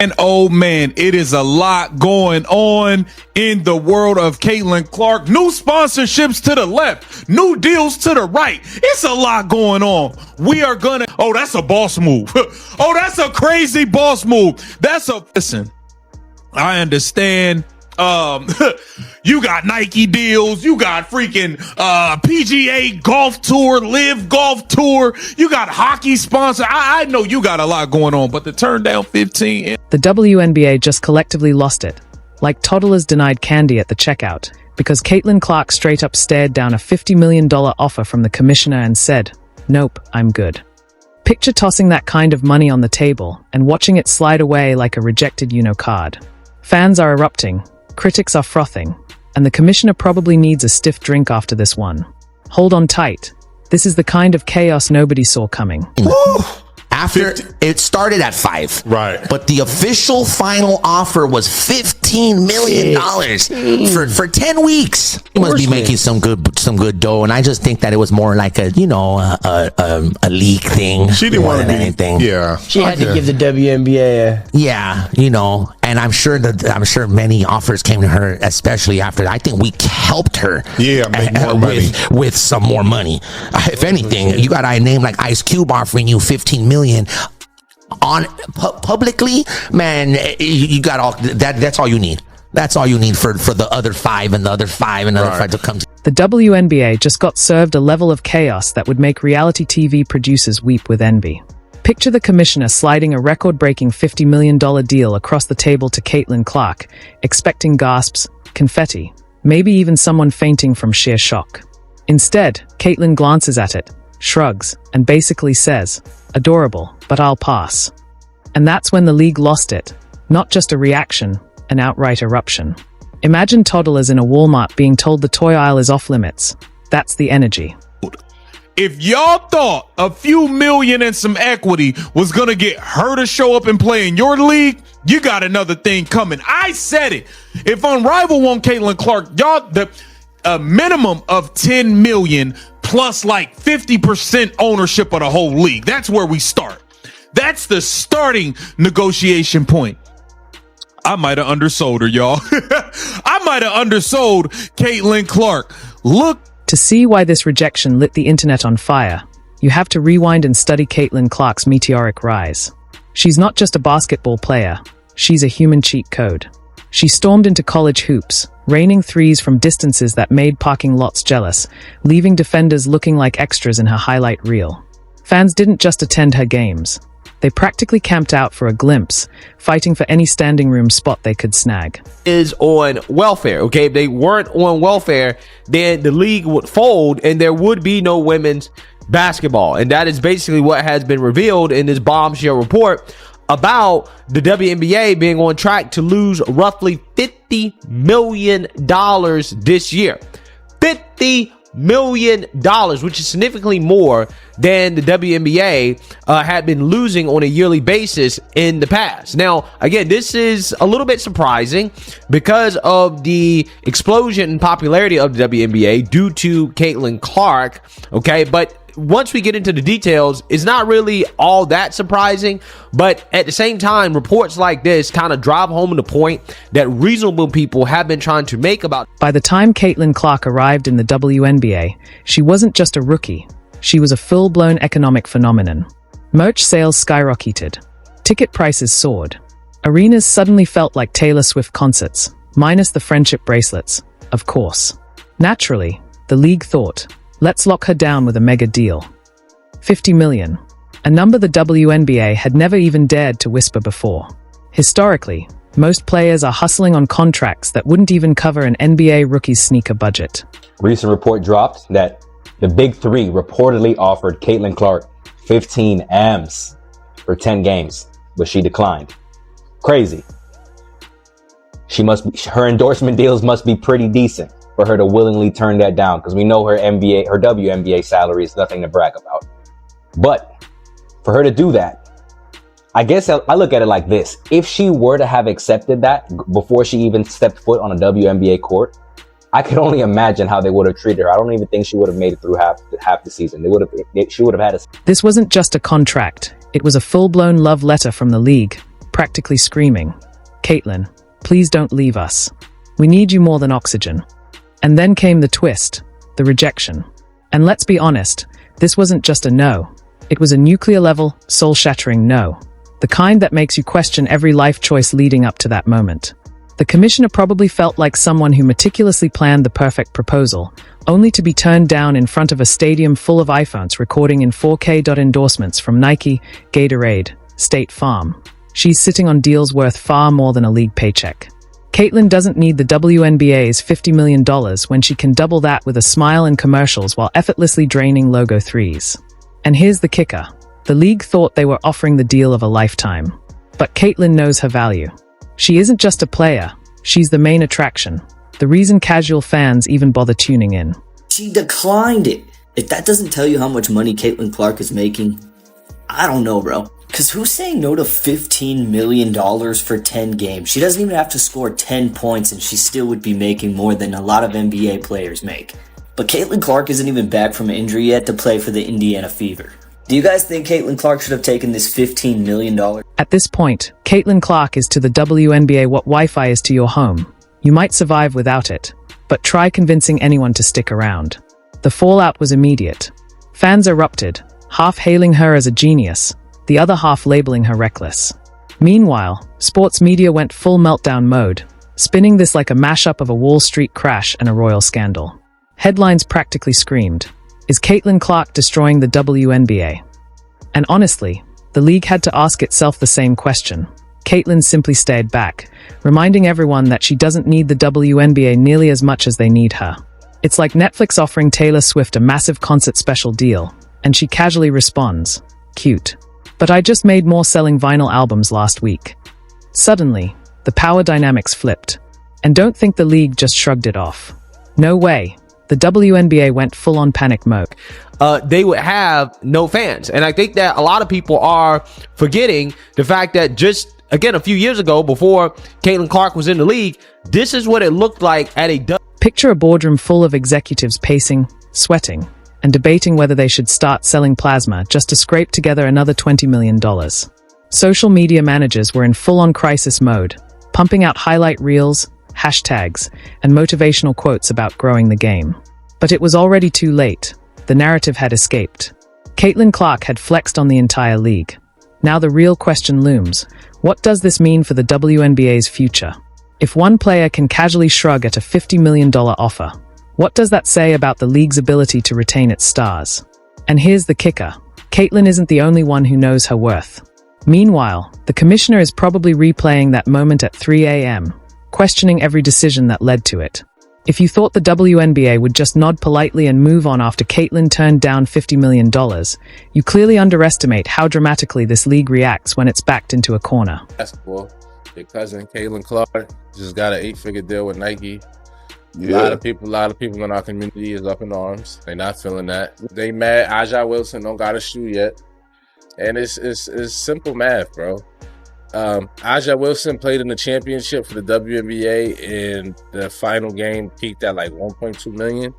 And oh man, it is a lot going on in the world of Caitlin Clark. New sponsorships to the left, new deals to the right. It's a lot going on. We are gonna, oh, that's a boss move. Oh, that's a crazy boss move. Listen, I understand. You got Nike deals, you got freaking PGA Golf Tour, Live Golf Tour, you got hockey sponsor. I know you got a lot going on, but to turn down 15. The WNBA just collectively lost it, like toddlers denied candy at the checkout, because Caitlin Clark straight up stared down a $50 million offer from the commissioner and said, "Nope, I'm good." Picture tossing that kind of money on the table and watching it slide away like a rejected card. Fans are erupting. Critics are frothing, and the commissioner probably needs a stiff drink after this one. Hold on tight. This is the kind of chaos nobody saw coming. After it started at 5, right? But the official final offer was $15 million for 10 weeks. He must be making some good dough, and I just think that it was more like a league thing. She didn't want anything. Yeah, she had to give the WNBA. And I'm sure many offers came to her, especially after. I think we helped her. Make more money with some more money. If anything, you got a name like Ice Cube offering you $15 million on publicly, man. You got all that. That's all you need. That's all you need for the other 5 and the other 5 and the other 5 to come. The WNBA just got served a level of chaos that would make reality TV producers weep with envy. Picture the commissioner sliding a record-breaking $50 million deal across the table to Caitlin Clark, expecting gasps, confetti, maybe even someone fainting from sheer shock. Instead, Caitlin glances at it, shrugs, and basically says, "Adorable, but I'll pass." And that's when the league lost it. Not just a reaction, an outright eruption. Imagine toddlers in a Walmart being told the toy aisle is off limits. That's the energy. If y'all thought a few million and some equity was gonna get her to show up and play in your league, you got another thing coming. I said it. If Unrivaled want Caitlin Clark, y'all, a minimum of 10 million plus like 50% ownership of the whole league. That's where we start. That's the starting negotiation point. I might have undersold her, y'all. I might have undersold Caitlin Clark. Look. To see why this rejection lit the internet on fire, you have to rewind and study Caitlin Clark's meteoric rise. She's not just a basketball player. She's a human cheat code. She stormed into college hoops, raining threes from distances that made parking lots jealous, leaving defenders looking like extras in her highlight reel. Fans didn't just attend her games. They practically camped out for a glimpse, fighting for any standing room spot they could snag. Is on welfare, okay? If they weren't on welfare, then the league would fold and there would be no women's basketball. And that is basically what has been revealed in this bombshell report about the WNBA being on track to lose roughly $50 million this year. $50 million, which is significantly more than the WNBA had been losing on a yearly basis in the past. Now, again, this is a little bit surprising because of the explosion in popularity of the WNBA due to Caitlin Clark, okay? But once we get into the details, it's not really all that surprising, but at the same time, reports like this kind of drive home the point that reasonable people have been trying to make about. By the time Caitlin Clark arrived in the WNBA, she wasn't just a rookie. She was a full-blown economic phenomenon. Merch sales skyrocketed. Ticket prices soared. Arenas suddenly felt like Taylor Swift concerts, minus the friendship bracelets, of course. Naturally, the league thought, let's lock her down with a mega deal. $50 million, a number the WNBA had never even dared to whisper before. Historically, most players are hustling on contracts that wouldn't even cover an NBA rookie's sneaker budget. Recent report dropped that the Big Three reportedly offered Caitlin Clark 15 M's for 10 games, but she declined. Crazy. Her endorsement deals must be pretty decent for her to willingly turn that down, because we know her WNBA salary is nothing to brag about. But for her to do that, I guess I look at it like this. If she were to have accepted that before she even stepped foot on a WNBA court, I could only imagine how they would have treated her. I don't even think she would have made it through half the season. She would have had a... This wasn't just a contract. It was a full-blown love letter from the league, practically screaming, "Caitlin, please don't leave us. We need you more than oxygen." And then came the twist, the rejection. And let's be honest, this wasn't just a no. It was a nuclear-level, soul-shattering no. The kind that makes you question every life choice leading up to that moment. The commissioner probably felt like someone who meticulously planned the perfect proposal, only to be turned down in front of a stadium full of iPhones recording in 4K. Endorsements from Nike, Gatorade, State Farm. She's sitting on deals worth far more than a league paycheck. Caitlin doesn't need the WNBA's $50 million when she can double that with a smile and commercials while effortlessly draining logo threes. And here's the kicker. The league thought they were offering the deal of a lifetime. But Caitlin knows her value. She isn't just a player, she's the main attraction. The reason casual fans even bother tuning in. She declined it. If that doesn't tell you how much money Caitlin Clark is making, I don't know, bro. Because who's saying no to $15 million for 10 games? She doesn't even have to score 10 points and she still would be making more than a lot of NBA players make. But Caitlin Clark isn't even back from injury yet to play for the Indiana Fever. Do you guys think Caitlin Clark should have taken this $15 million? At this point, Caitlin Clark is to the WNBA what Wi-Fi is to your home. You might survive without it, but try convincing anyone to stick around. The fallout was immediate. Fans erupted, half hailing her as a genius, the other half labeling her reckless. Meanwhile, sports media went full meltdown mode, spinning this like a mashup of a Wall Street crash and a royal scandal. Headlines practically screamed, "Is Caitlin Clark destroying the WNBA?" And honestly, the league had to ask itself the same question. Caitlin simply stayed back, reminding everyone that she doesn't need the WNBA nearly as much as they need her. It's like Netflix offering Taylor Swift a massive concert special deal, and she casually responds, "Cute. But I just made more selling vinyl albums last week." Suddenly, the power dynamics flipped. And don't think the league just shrugged it off. No way. The WNBA went full-on panic mode. They would have no fans. And I think that a lot of people are forgetting the fact that just, again, a few years ago, before Caitlin Clark was in the league, this is what it looked like at a... Picture a boardroom full of executives pacing, sweating, and debating whether they should start selling plasma just to scrape together another $20 million. Social media managers were in full-on crisis mode, pumping out highlight reels, hashtags, and motivational quotes about growing the game. But it was already too late. The narrative had escaped. Caitlin Clark had flexed on the entire league. Now the real question looms. What does this mean for the WNBA's future? If one player can casually shrug at a $50 million offer, what does that say about the league's ability to retain its stars? And here's the kicker. Caitlin isn't the only one who knows her worth. Meanwhile, the commissioner is probably replaying that moment at 3 a.m., questioning every decision that led to it. If you thought the WNBA would just nod politely and move on after Caitlin turned down $50 million, you clearly underestimate how dramatically this league reacts when it's backed into a corner. Basketball. Your cousin Caitlin Clark just got an 8-figure deal with Nike. Yeah. A lot of people in our community is up in arms. They not feeling that. They mad Aja Wilson don't got a shoe yet. And it's simple math, bro. Aja Wilson played in the championship for the WNBA, and the final game peaked at like 1.2 million.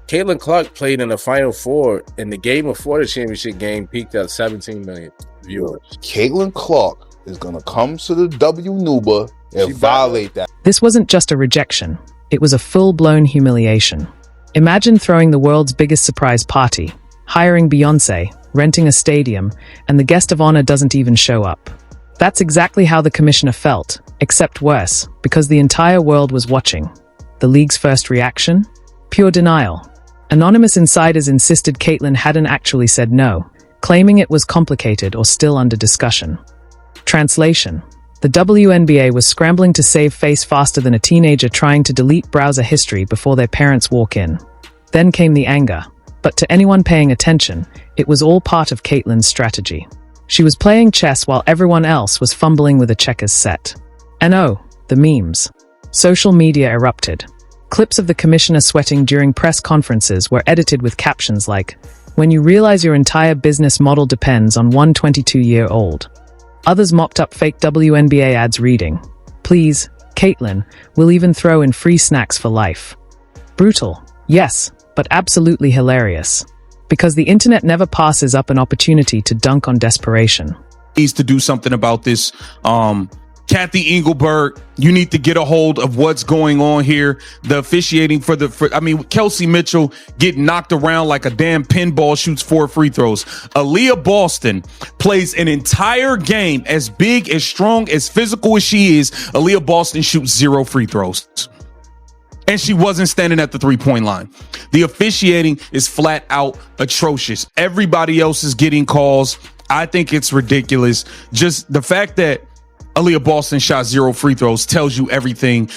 Caitlin Clark played in the Final Four, and the game before the championship game peaked at 17 million viewers. Caitlin Clark is gonna come to the WNBA and violate that. This wasn't just a rejection. It was a full-blown humiliation. Imagine throwing the world's biggest surprise party, hiring Beyoncé, renting a stadium, and the guest of honor doesn't even show up. That's exactly how the commissioner felt, except worse, because the entire world was watching. The league's first reaction? Pure denial. Anonymous insiders insisted Caitlin hadn't actually said no, claiming it was complicated or still under discussion. Translation: the WNBA was scrambling to save face faster than a teenager trying to delete browser history before their parents walk in. Then came the anger. But to anyone paying attention, it was all part of Caitlin's strategy. She was playing chess while everyone else was fumbling with a checkers set. And oh, the memes. Social media erupted. Clips of the commissioner sweating during press conferences were edited with captions like, "When you realize your entire business model depends on one 22-year-old." Others mocked up fake WNBA ads reading, "Please, Caitlin, we'll even throw in free snacks for life." Brutal, yes, but absolutely hilarious. Because the internet never passes up an opportunity to dunk on desperation. needs to do something about this. Kathy Engelberg, you need to get a hold of what's going on here. The officiating Kelsey Mitchell getting knocked around like a damn pinball, shoots 4 free throws. Aaliyah Boston plays an entire game as big, as strong, as physical as she is. Aaliyah Boston shoots 0 free throws. And she wasn't standing at the 3-point line. The officiating is flat out atrocious. Everybody else is getting calls. I think it's ridiculous. Just the fact that Aaliyah Boston shot 0 free throws tells you everything.